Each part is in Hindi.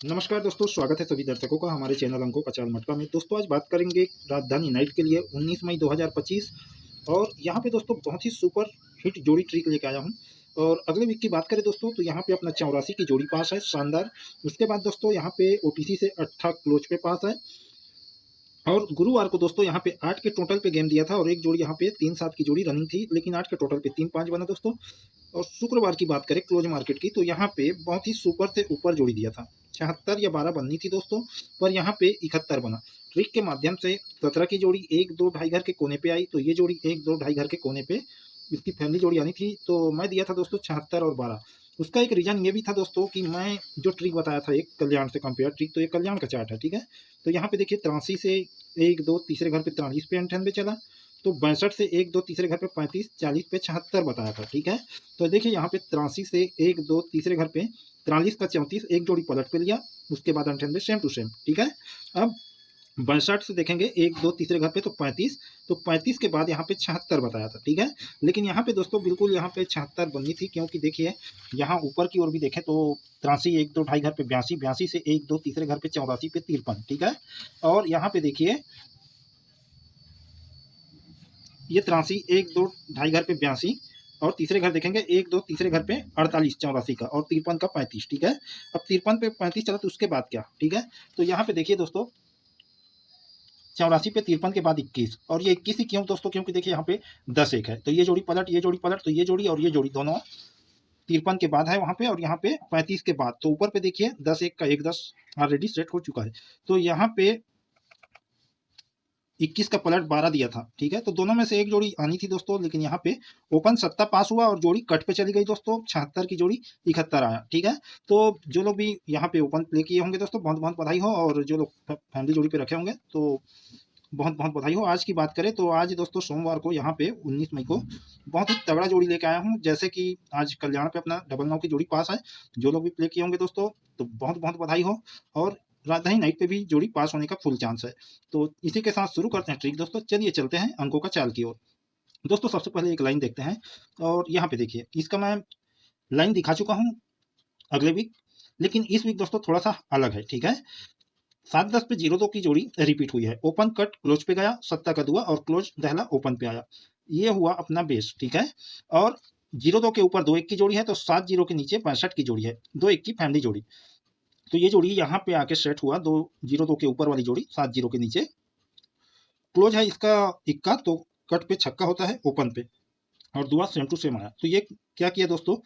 नमस्कार दोस्तों, स्वागत है सभी दर्शकों का हमारे चैनल अंको पचाल मटका में। दोस्तों आज बात करेंगे राजधानी नाइट के लिए 19 मई 2025। और यहाँ पे दोस्तों बहुत ही सुपर हिट जोड़ी ट्रिक लेके आया हूँ। और अगले वीक की बात करें दोस्तों तो यहाँ पे अपना 84 की जोड़ी पास है, शानदार। उसके बाद दोस्तों यहाँ पे ओटीसी से 8 क्लोज पे पास है। और गुरुवार को दोस्तों यहाँ पे 8 के टोटल पे गेम दिया था और एक जोड़ी यहाँ पे 3-7 की जोड़ी रनिंग थी, लेकिन 8 के टोटल पे 3-5 बना दोस्तों। और शुक्रवार की बात करें क्लोज मार्केट की तो यहाँ पे बहुत ही सुपर से ऊपर जोड़ी दिया था, 76 या 12 बननी थी दोस्तों, पर यहाँ पे 71 बना। ट्रिक के माध्यम से 17 की जोड़ी 1-2 ढाई घर के कोने पे आई, तो ये जोड़ी 1-2 ढाई घर के कोने पे इसकी फैमिली जोड़ी आनी थी, तो मैं दिया था दोस्तों 76 और 12। उसका एक रीजन ये भी था दोस्तों कि मैं जो ट्रिक बताया था एक कल्याण से कंपेयर ट्रिक, तो ये कल्याण का चार्ट है, ठीक है। तो यहाँ पे देखिए 83 से 1-2 तीसरे घर पे 43 पे 98 चला, तो 62 से 1-2 तीसरे घर पे 35, 40 पे 76 बताया था, ठीक है। तो देखिए यहाँ पे 83 से 1-2 तीसरे घर पे 43 का 34 एक जोड़ी पलट पे लिया, उसके बाद 98 सेम टू सेम, ठीक है। अब 62 से देखेंगे 1-2 तीसरे घर पे तो 35, तो 35 के बाद यहाँ पे 76 बताया था, ठीक है। लेकिन यहाँ पे दोस्तों बिल्कुल यहाँ पे 76 बननी थी, क्योंकि देखिए यहाँ ऊपर की ओर भी देखें तो 83 1-2 ढाई घर पे 82, 82 से 1-2 तीसरे घर पे 84 पे 53, ठीक है। और यहाँ पे देखिए ये 83 1-2 ढाई घर पे 82, और तीसरे घर देखेंगे 1-2 तीसरे घर पे 48 84 का, और 53 का 35, ठीक है। अब 53 पे 35 चला तो उसके बाद क्या, ठीक है। तो यहाँ पे देखिए दोस्तों 84 पे 53 के बाद 21, और ये 21 ही क्यों दोस्तों, क्योंकि देखिए यहाँ पे 10 एक है, तो ये जोड़ी पलट, ये जोड़ी पलट, तो ये जोड़ी और ये जोड़ी दोनों 53 के बाद है वहां पे, और यहाँ पे 35 के बाद, तो ऊपर पे देखिए 10 एक का 1-10 ऑलरेडी सेट हो चुका है। तो यहाँ पे 21 का पलट 12 दिया था, ठीक है। तो दोनों में से एक जोड़ी आनी थी दोस्तों, लेकिन यहाँ पे ओपन 7 पास हुआ और जोड़ी कट पे चली गई दोस्तों, 76 की जोड़ी 71 आया, ठीक है। तो जो लोग भी यहाँ पे ओपन प्ले किए होंगे दोस्तों बहुत बहुत बधाई हो, और जो लोग फैमिली जोड़ी पे रखे होंगे तो बहुत बहुत बधाई हो। आज की बात करें तो आज दोस्तों सोमवार को यहाँ पे 19 मई को बहुत ही तगड़ा जोड़ी लेके आया हूँ, जैसे कि आज कल्याण पे अपना 99 की जोड़ी पास है। जो लोग भी प्ले किए होंगे दोस्तों तो बहुत बहुत बधाई हो, और राजधानी नाइट पे भी जोड़ी पास होने का फुल चांस है। तो इसी के साथ शुरू करते हैं ट्रिक दोस्तों, चलिए चलते हैं अंकों का चाल की ओर। दोस्तों सबसे पहले एक लाइन देखते हैं, और यहाँ पे देखिए इसका मैं लाइन दिखा चुका हूँ अगले वीक, लेकिन इस वीक दोस्तों थोड़ा सा अलग है, ठीक है। 7-10 पे 0-2 की जोड़ी रिपीट हुई है, ओपन कट क्लोज पे गया, 7 का दुआ, और क्लोज दहला ओपन पे आया, ये हुआ अपना बेस, ठीक है। और 0-2 के ऊपर 2-1 की जोड़ी है, तो 7-0 के नीचे 62 की जोड़ी है, 2-1 की फैमिली जोड़ी। तो ये जोड़ी यहाँ पे आके सेट हुआ, 0-2 के ऊपर वाली जोड़ी 7-0 के नीचे क्लोज है इसका इक्का, तो कट पे छक्का होता है ओपन पे, और दुआ सेम टू सेम आया। तो ये क्या किया दोस्तों,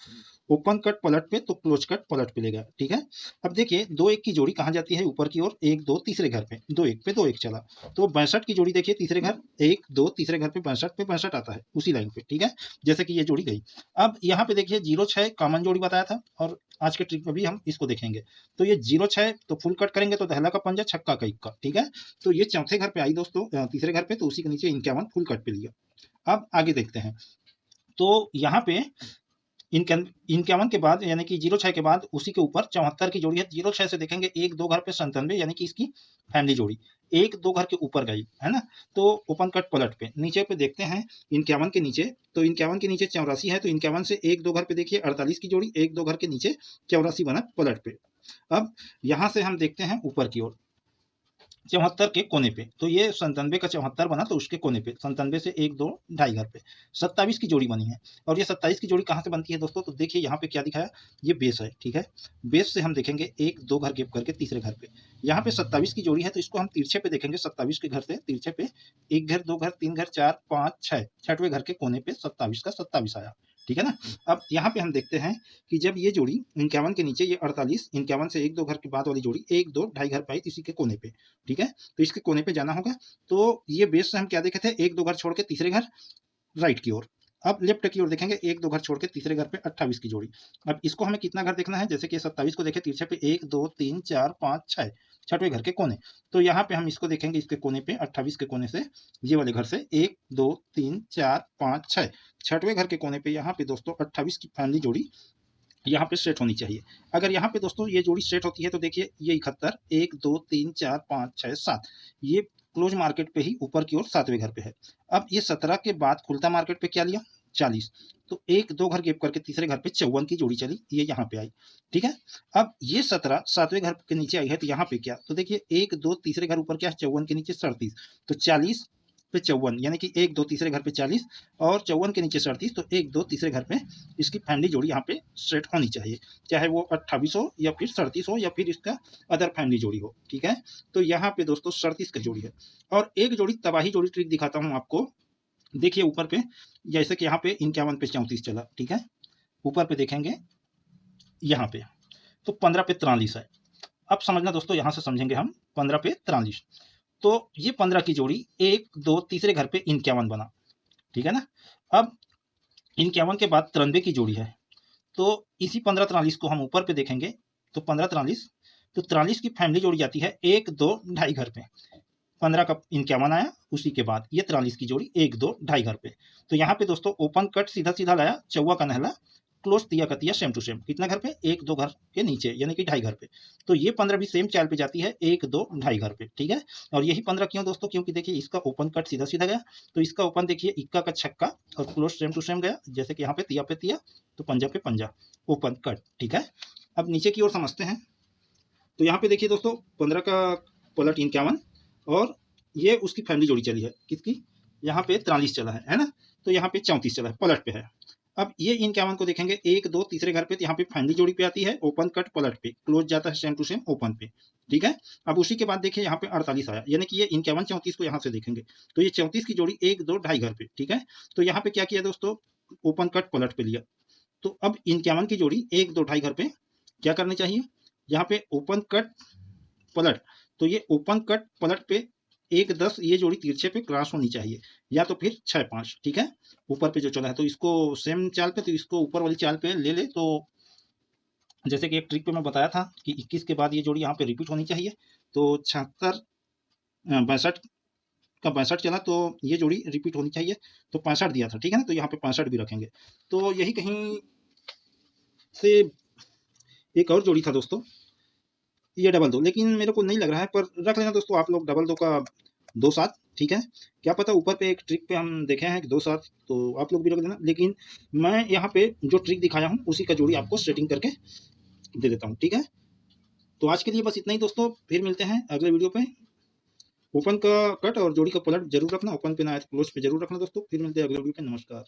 ओपन कट पलट पे तो क्लोज कट पलट पे ले गया, ठीक है। अब देखिए 2-1 की जोड़ी कहाँ जाती है, ऊपर की ओर, 1-2 तीसरे घर पे, 2-1 पे 2-1 चला, तो 62 की जोड़ी देखिए तीसरे घर, 1-2 तीसरे घर पे 62 आता है उसी लाइन पे, ठीक है। जैसे कि ये जोड़ी गई। अब यहाँ पे देखिए 0-6 कॉमन जोड़ी बताया था, और आज के ट्रिक में भी हम इसको देखेंगे। तो ये 0-6 तो फुल कट करेंगे तो दहला का पंजा, छक्का का इक्का, ठीक है। तो ये चौथे घर पे आई दोस्तों, तीसरे घर पे, तो उसी के नीचे 51 फुल कट पे लिया। अब आगे देखते हैं, तो यहाँ पे 51 के बाद यानी कि 0-6 के बाद उसी के ऊपर 74 की जोड़ी है, 0-6 से देखेंगे 1-2 घर पे 97, यानी कि इसकी फैमिली जोड़ी 1-2 घर के ऊपर गई है ना। तो ओपन कट पलट पे नीचे पे देखते हैं 51 के नीचे, तो 51 के नीचे 84 है, तो 51 से 1-2 घर पे देखिए 48 की जोड़ी, 1-2 घर के नीचे 84 बना पलट पे। अब यहाँ से हम देखते हैं ऊपर की ओर 74 के कोने पे, तो ये 97 का 74 बना, तो उसके कोने पे 97 से 1-2 ढाई घर पे 27 की जोड़ी बनी है। और ये 27 की जोड़ी कहाँ से बनती है दोस्तों, तो देखिए यहाँ पे क्या दिखाया, ये बेस है, ठीक है। बेस से हम देखेंगे 1-2 घर गेप करके तीसरे घर पे, यहाँ पे 27 की जोड़ी है, तो इसको हम तिरछे पे देखेंगे, 27 के घर से तिरछे पे 1 घर 2 घर 3 घर 4 5 6 छठवें घर के कोने पे 27 का 27 आया, ठीक है ना। अब यहाँ पे हम देखते हैं कि जब ये जोड़ी 51 के नीचे, ये 48, 51 से 1-2 घर के बाद वाली जोड़ी 1-2 ढाई घर पाई इसी के कोने पे, ठीक है। तो इसके कोने पे जाना होगा, तो ये बेस से हम क्या देखे थे, 1-2 घर छोड़ के तीसरे घर राइट की ओर। अब लेफ्ट की ओर देखेंगे 1-2 घर छोड़ के तीसरे घर पे 28 की जोड़ी। अब इसको हमें कितना घर देखना है, जैसे कि 27 को देखे तिरछे पे 1 2 3 4 5 6 छठवें घर के कोने, तो यहाँ पे हम इसको देखेंगे इसके कोने पे 28 के कोने से, ये वाले घर से 1 2 3 4 5 6 छठवें घर के कोने पे यहाँ पे दोस्तों 28 की फैमिली जोड़ी यहाँ पे सेट होनी चाहिए। अगर यहाँ पे दोस्तों ये जोड़ी सेट होती है तो देखिए ये 71 1 2 3 4 5 6 7, ये क्लोज मार्केट पे ही ऊपर की ओर 7वें घर पे है। अब ये 17 के बाद खुलता मार्केट पे क्या लिया, 40, तो 1-2 घर गैप करके तीसरे घर पे 54 की जोड़ी चली, ये यहाँ पे आई। ठीक है, अब ये 17 सातवें घर के नीचे आई है, तो यहाँ पे क्या, तो देखिए 1-2 तीसरे घर ऊपर क्या है, 54 के नीचे 37, तो 40 पे 54, यानी कि 1-2 तीसरे घर पे 40 और 54 के नीचे 37, तो 1-2 तीसरे घर पे इसकी फैमिली जोड़ी यहाँ पे सेट होनी चाहिए, चाहे वो 28 हो या फिर 37 हो या फिर इसका अदर फैमिली जोड़ी हो। ठीक है, तो यहाँ पे दोस्तों 37 का जोड़ी है। और एक जोड़ी तबाही जोड़ी ट्रिक दिखाता हूँ आपको, देखिए ऊपर पे, जैसे कि यहाँ पे 51 पे 34 चला। ठीक है, ऊपर पे देखेंगे यहाँ पे तो 15 पे 43 है। अब समझना दोस्तों, यहाँ से समझेंगे हम 15 पे 43, तो ये 15 की जोड़ी 1-2 तीसरे घर पे 51 बना। ठीक है ना, अब 51 के बाद 93 की जोड़ी है, तो इसी 15-43 को हम ऊपर पे देखेंगे तो 15-43, तो 43 की फैमिली जोड़ी जाती है 1-2 ढाई घर पे, 15 का 51 आया, उसी के बाद ये 43 की जोड़ी 1-2 ढाई घर पे। तो यहाँ पे दोस्तों ओपन कट सीधा सीधा लाया, चौवा का नहला, क्लोज दिया का दिया, सेम टू सेम, कितना घर पे, 1-2 घर के नीचे, यानी कि ढाई घर पे। तो ये 15 भी सेम चाल पे जाती है 1-2 ढाई घर पे। ठीक है, और यही 15 क्यों दोस्तों, क्योंकि देखिए इसका ओपन कट सीधा सीधा गया, तो इसका ओपन देखिए इक्का का छक्का और क्लोज सेम टू सेम गया, जैसे कि यहाँ पे तिया तो पंजा पे पंजा, ओपन कट। ठीक है, अब नीचे की ओर समझते हैं, तो यहाँ पे देखिए दोस्तों 15 का पलट 51 और ये उसकी फैमिली जोड़ी चली है, किसकी, यहाँ पे 43 चला है ना, तो यहाँ पे 34 चला है, पलट पे है। अब ये 51 को देखेंगे 1-2 तीसरे घर पे, तो यहाँ पे फैमिली जोड़ी पे आती है, ओपन कट पलट पे, क्लोज जाता है सेम टू सेम ओपन पे। ठीक है, अब उसी के बाद देखिए यहाँ पे 48 आया, यानी कि ये 51-34 को यहाँ से देखेंगे, तो ये 34 की जोड़ी 1-2 ढाई घर पे। ठीक है, तो यहाँ पे क्या किया दोस्तों, ओपन कट पलट पे लिया, तो अब 51 की जोड़ी 1-2 ढाई घर पे क्या करनी चाहिए, यहाँ पे ओपन कट पलट, तो ये ओपन कट पलट पे 1-10 ये जोड़ी तिरछे पे क्रॉस होनी चाहिए, या तो फिर 6-5। ठीक है, ऊपर पे जो चला है तो इसको सेम चाल पे, तो इसको ऊपर वाली चाल पे ले ले, तो जैसे कि एक ट्रिक पे मैं बताया था कि 21 के बाद ये जोड़ी यहाँ पे रिपीट होनी चाहिए, तो 76 62 का 62 चला, तो ये जोड़ी रिपीट होनी चाहिए, तो 65 दिया था। ठीक है ना, तो यहाँ पे 65 भी रखेंगे। तो यही कहीं से एक और जोड़ी था दोस्तों, ये डबल 2, लेकिन मेरे को नहीं लग रहा है, पर रख लेना दोस्तों आप लोग डबल 2 का 2-7। ठीक है, क्या पता ऊपर पे एक ट्रिक पे हम देखे हैं कि 2-7, तो आप लोग भी रख देना, लेकिन मैं यहाँ पे जो ट्रिक दिखाया हूँ उसी का जोड़ी आपको सेटिंग करके दे देता हूँ। ठीक है, तो आज के लिए बस इतना ही दोस्तों, फिर मिलते हैं अगले वीडियो पे। ओपन का कट और जोड़ी का पलट जरूर रखना, ओपन पे ना आए तो क्लोज पे जरूर रखना दोस्तों। फिर मिलते हैं अगले वीडियो पे, नमस्कार।